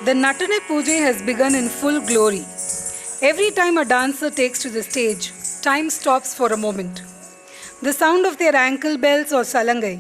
The Natane Puja has begun in full glory. Every time a dancer takes to the stage, time stops for a moment. The sound of their ankle bells or salangai,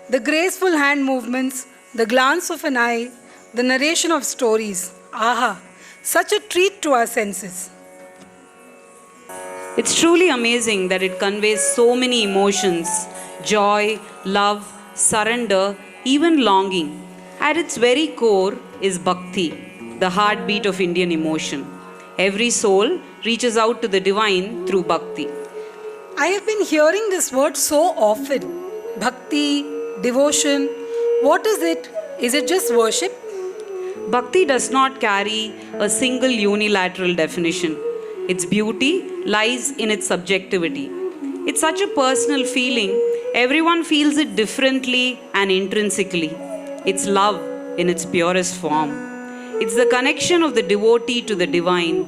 the graceful hand movements, the glance of an eye, the narration of stories. Aha! Such a treat to our senses. It's truly amazing that it conveys so many emotions: joy, love, surrender, even longing. At its very core is Bhakti, the heartbeat of Indian emotion. Every soul reaches out to the divine through Bhakti. I have been hearing this word so often. Bhakti, devotion. What is it? Is it just worship? Bhakti does not carry a single unilateral definition. Its beauty lies in its subjectivity. It's such a personal feeling. Everyone feels it differently and intrinsically. It's love in its purest form. It's the connection of the devotee to the divine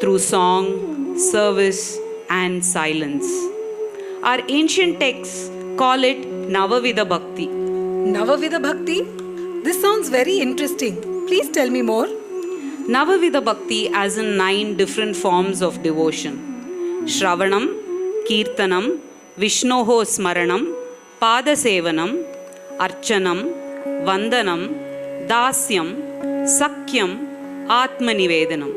through song, service, and silence. Our ancient texts call it Navavida Bhakti. Navavida Bhakti? This sounds very interesting. Please tell me more. Navavida Bhakti as in 9 different forms of devotion: Shravanam, Kirtanam, Vishnoho Smaranam, Padasevanam, Archanam, Vandanam, Dasyam, Sakyam, Atmanivedanam.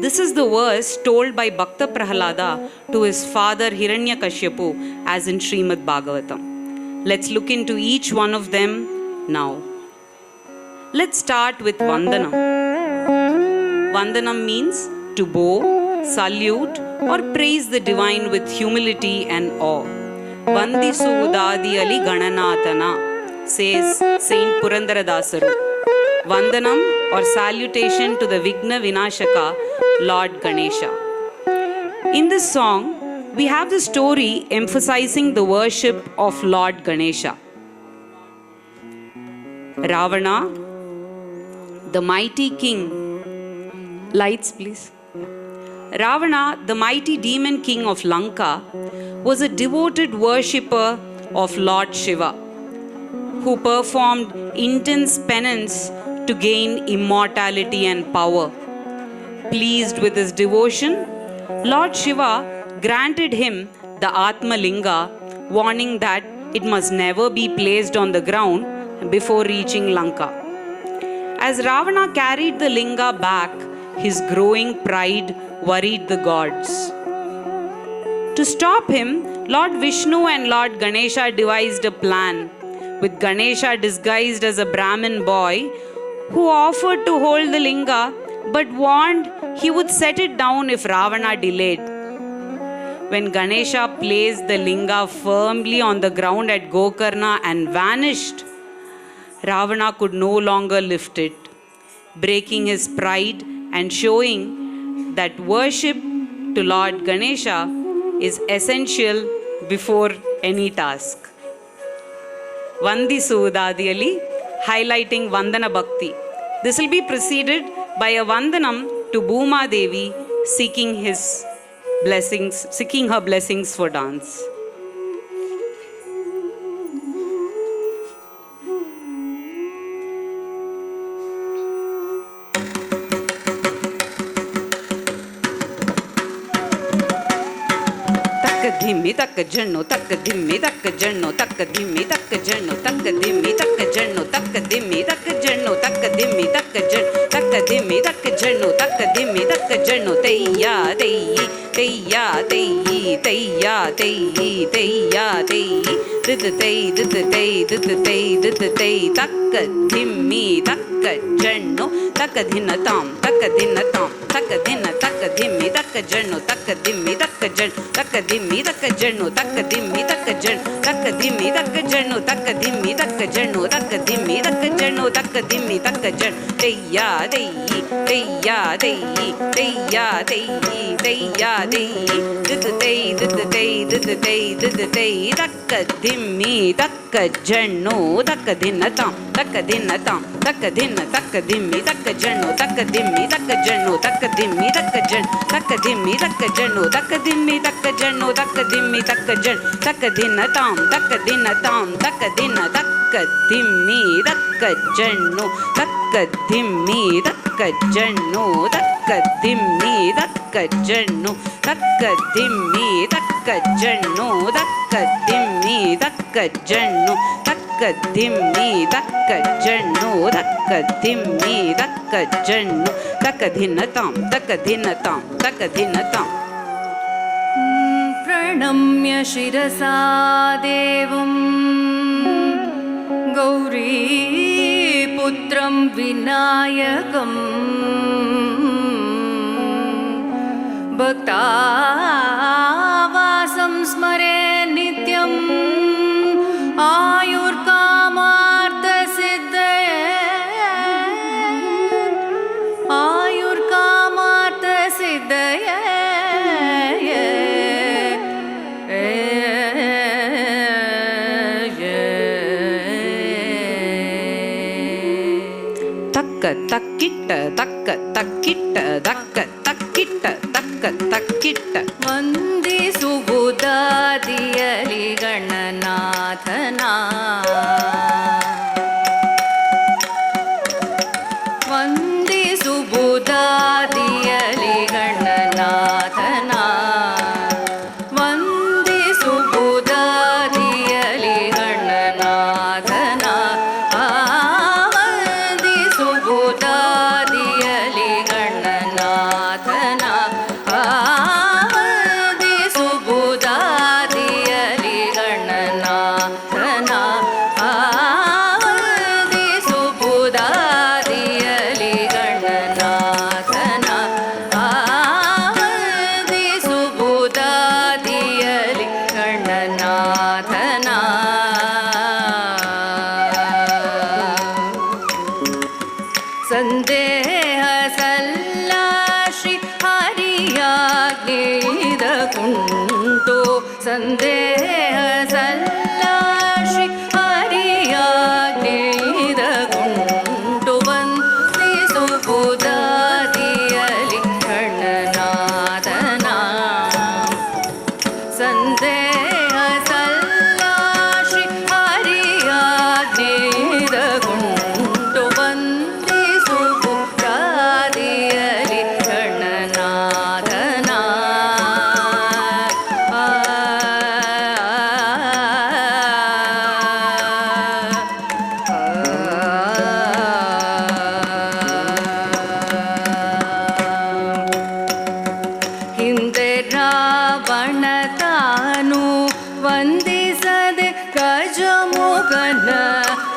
This is the verse told by Bhakta Prahalada to his father Hiranyakashipu as in Srimad Bhagavatam. Let's look into each one of them now. Let's start with Vandanam. Vandanam means to bow, salute, or praise the divine with humility and awe. Vandisu Dadiyali Gananatana, says Saint Purandaradasaru. Vandanam or salutation to the Vigna Vinashaka, Lord Ganesha. In this song, we have the story emphasizing the worship of Lord Ganesha. Ravana, the mighty king. Lights, please. Ravana, the mighty demon king of Lanka, was a devoted worshipper of Lord Shiva, who performed intense penance to gain immortality and power. Pleased with his devotion, Lord Shiva granted him the Atma Linga, warning that it must never be placed on the ground before reaching Lanka. As Ravana carried the Linga back, his growing pride worried the gods. To stop him, Lord Vishnu and Lord Ganesha devised a plan, with Ganesha disguised as a Brahmin boy who offered to hold the Linga but warned he would set it down if Ravana delayed. When Ganesha placed the Linga firmly on the ground at Gokarna and vanished, Ravana could no longer lift it, breaking his pride and showing that worship to Lord Ganesha is essential before any task. Vandisu Dadiyali, highlighting Vandana Bhakti. This will be preceded by a Vandanam to Bhuma Devi, seeking her blessings for dance. Dhimmi takka janno takka dhimmi takka janno takka dhimmi takka janno takka dhimmi takka janno takka dhimmi takka janno takka dhimmi takka janno takka dhimmi takka janno takka dhimmi takka janno tayya tayyi tayya tayyi tayya tayyi tayya tayyi ditay ditay ditay ditay takka dhimmi takka janno takka dhinatam takka dhinatam takka dhina takka dhimmi takka janno takka dhimmi takka janno takka dhimmi takka janno takka dhimmi takka janno takka dhimmi takka janno takka dhimmi takka janno takka dhimmi takka janno takka dhimmi takka janno tayya tayyi tayya tayyi tayya tayyi tayya tayyi ditay ditay ditay ditay takka dhimmi takka janno takka dhinatam takka dhinatam takka dhina takka dhimmi takka janno takka dhimmi takka janno takka dhimmi takka janno takka dhimmi takka janno takka dhimmi takka janno takka dhimmi takka janno takka dhinatam takka dhinatam takka dhina takka dhimmi takka janno takka ತಕ್ಕದ್ದಿಮ್ಮಿ ತಕ್ಕಜ್ಜಣ್ಣು ತಕ್ಕದ್ದಿಮ್ಮಿ ತಕ್ಕಜ್ಜಣ್ಣು ತಕ್ಕದ್ದಿಮ್ಮಿ ತಕ್ಕಜ್ಜಣ್ಣು ತಕ್ಕದ್ದಿಮ್ಮಿ ತಕ್ಕಜ್ಜಣ್ಣು ತಕ್ಕದ್ದಿಮ್ಮಿ ತಕ್ಕಜ್ಜಣ್ಣು ತಕ್ಕದ್ದಿಮ್ಮಿ ತಕ್ಕಜ್ಜಣ್ಣು ತಕ್ಕಧಿನತಾಂ ತಕ್ಕಧಿನತಾಂ ತಕ್ಕಧಿನತಾಂ. Pranamya ಶಿರಸಾ ದೇವಂ ಗೌರೀಪುತ್ರಂ ವಿನಾಯಕಂ ಭಕ್ತಾವಾಸಂ ಸ್ಮರೆ ನಿತ್ಯಂ ಆಯುರ್ಕಾಮಾರ್ಥಸಿದ್ಧಯೇ ಆಯುರ್ಕಾಮಾರ್ಥಸಿದ್ಧಯೇ ತಕ್ಕ ತಕ್ಕಿಟ್ಟ ತಕ್ಕ ತಕ್ಕಿಟ್ಟ ತಕ್ಕ ತಕ್ಕಿಟ್ಟ ತಕ್ಕ ತಕ್ಕಿಟ್ಟ. ವಂದಿಸುವುದಾದಿಯಲಿ ಗಣನಾಥನ ವಂದಿಸುವುದಾದಿಯಲಿ ಗಣನಾಥನ ವಂದಿಸುವುದಾದಿಯಲಿ ಗಣನಾಥನ ವಂದಿಸುವುದಾದಿಯಲಿ ಗಣನಾಥನ ವಂದಿಸುವುದಾದಿಯಲಿ ಗಣನಾಥನ ವಂದಿಸುವುದಾದಿಯಲಿ ಗಣನಾಥನ ವಂದಿಸುವುದಾದಿಯಲಿ ಗಣನಾಥನ. ಸಂದೇಹ ಸಲ್ಲ ಶ್ರೀ ಹರಿಯಾಜ್ಞೆಯಿದ ಕುಂಟು ಸಂದೇಹ ಸಲ್ಲ ಶ್ರೀ ಹರಿಯಾಜ್ಞೆಯಿದ ಕುಂಟು ವಂದಿಸುವುದಾದಿಯಲಿ ಗಣನಾಥನ ಸಂದೇಹ ಸಲ್ಲ ಶ್ರೀ ಹರಿಯಾಜ್ಞೆಯಿದ ಕುಂಟು ವಂದಿಸುವುದಾದಿಯಲಿ ಗಣನಾಥನ ಹಿಂದೆ ರಾವಣ ತಾನು ವಂದಿಸದೆ ಗಜಮುಖನ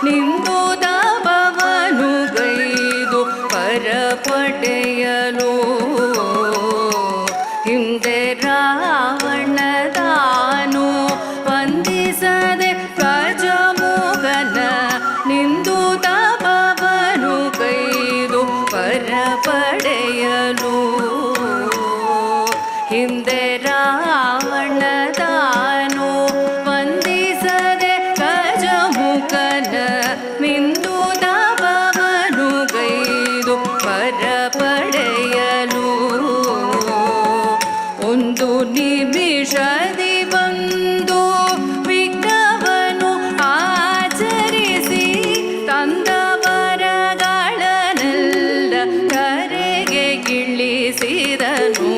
ನಿಂಬುದವನು ಗೈದು ಪರಪಡೆಯಲು ಹಿಂದೆ ರಾವಣ ತಾನು ವಂದಿಸದೆ ಗಜಮುಖನ ನಿಂದುದವನು ಗೈದು ಪರಪಡೆಯಲು ಹಿಂದೆ ರಾವಣ ತಾನು ವಂದಿಸದೆ ಗಜಮುಖನ ಮಿಂದುದವನು ಗೈದು ಪರಪಡೆಯಲು ಒಂದು ನಿಮಿಷದಿ ಬಂದು ವಿಘ್ನವನು ಆಚರಿಸಿ ತಂದವರಗಳನ್ನೆಲ್ಲ ಕರೆಗೆ ಇಳಿಸಿದನು.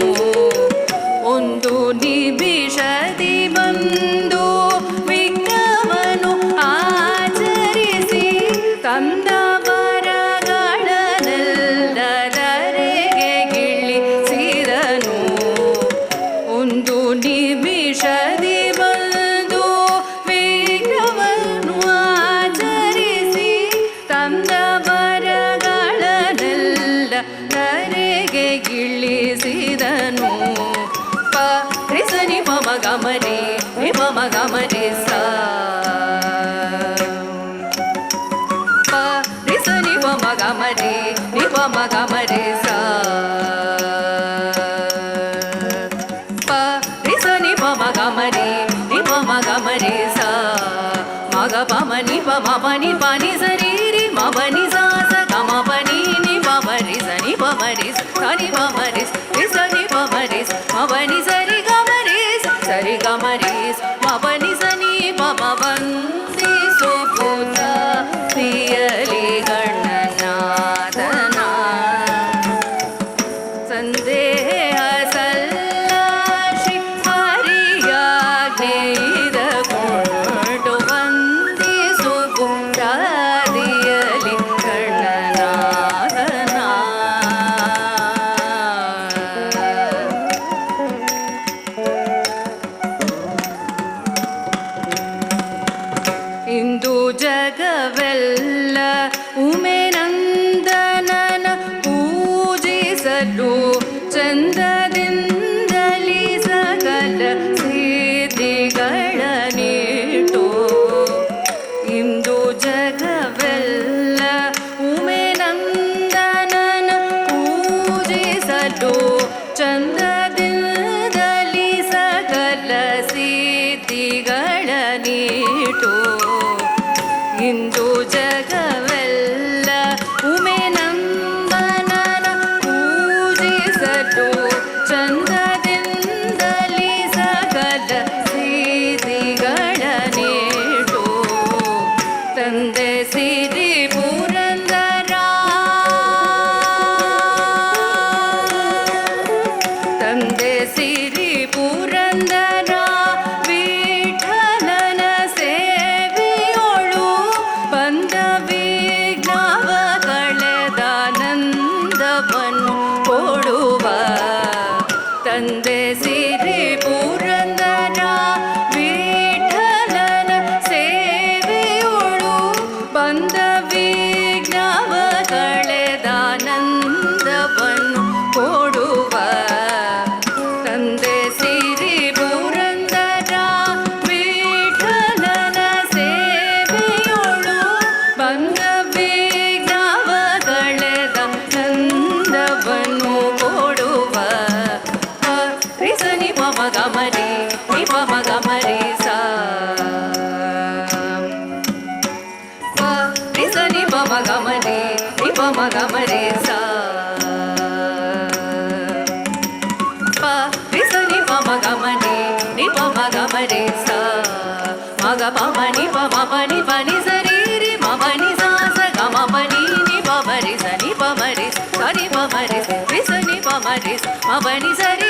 ಒಂದು ನಿಮಿಷದಿ ಬಂದು ವಿಘ್ನವನು ಆಚರಿಸಿ ತಂದವರಗಳನ್ನೆಲ್ಲ ಧರೆಗೆ ಇಳಿಸಿದನು. ಒಂದು ನಿಮಿಷದಿ ಬಂದು ವಿಘ್ನವನು ಆಚರಿಸಿ ತಂದವರಗಳನ್ನೆಲ್ಲ ಧರೆಗೆ ಇಳಿಸಿದನು. ಪ ರಿಸನಿ ಪಮ ಗಮರಿ ನಿಪಮ ಗಮರಿ ಸಾ ಪ ರಿಸನಿ ಪಮ ಗಮರಿ ನಿಪಮ ಗಮರಿ ಸಾ ಪ ರಿಸನಿ ಪಮ ಗಮರಿ ನಿಪಮ ಗಮರಿ ಸಾ ಮಗ ಪಮ ನಿಪಮ ಪನಿ ಪನಿ ಸರಿ ಮಪನಿ ಸಾ ಸ ಗಮ ಪನಿ ನಿಪಮ ರಿಸನಿ ಪಮ ರಿಸ ಸನಿ ಪಮ ರಿಸ ರಿಸನಿ ಪಮ ರಿಸ ಮಪನಿ ಸರಿ ಗಮರಿಸ ಸರಿ ಗಮರಿಸ ಮಪನಿ ಸನಿ ಪಮ ವಂದಿಸುವುದಾದಿಯಲಿ ಗಣನಾಥನ ಇಂದು ಜಗವೆಲ್ಲ ಉಮೆ ನಂದನನ ಪೂಜಿಸಲು ಚಂದದಿಂದಲಿ ಸಕಲ ಸಿರಿಗಳ ನೀಡು ತಂದೆ ಸಿರಿ ಪುರಂದರ ತಂದೆ ಸಿರಿ ಪುರಂದರ ವಿಠಲನ ಸೇವೆಯೋಳು ಬಂದ ವಿಘ್ನವ ಕಳೆದಾನಂದವನ್ನು ಕೊಡುವ ತಂದೆ ಸಿರಿ ಪುರಂದರ ವಿಠಲನ ಸೇವೆಯೋಳು ಬಂದ ವಿಘ್ನವ ಕಳೆದಾನಂದವನ್ನು ಕೊಡುವ ತಂದೆ ಸಿರಿ ಪುರಂದರ ವಿಠಲನ ಸೇವೆಯೋಳು ಬಂದ ವಿಘ್ನವ ಕಳೆದ ನಂದವನ್ನು ಕೊಡುವ ರಿಸನಿ ಪಮ ಗಮರಿ ನಿ ಪಮ ಗಮರಿ ಸಾ ರಿಸನಿ ಪಮ ಗಮರಿ ನಿ ಪಮ ಗಮರಿ ಸಾ ರಿಸನಿ ಪಮ ಗಮನಿ ನಿ ಪಮ ಗಮರಿ ಸಾ ಮಗ ಪಮ ನಿ ಪಮ ಪನಿ ಪನಿ ಸರಿ ರಿ ಮನಿ ಸಾ ಸ ಗಮ ಪನಿ ನಿ ಪಮ ರಿ ಸ ನಿ ಪಮ ರಿ ಸರಿ ಪಮ ರಿ ರಿಸನಿ ಪಮ ರಿ ಸ ಮನಿ ಸರಿ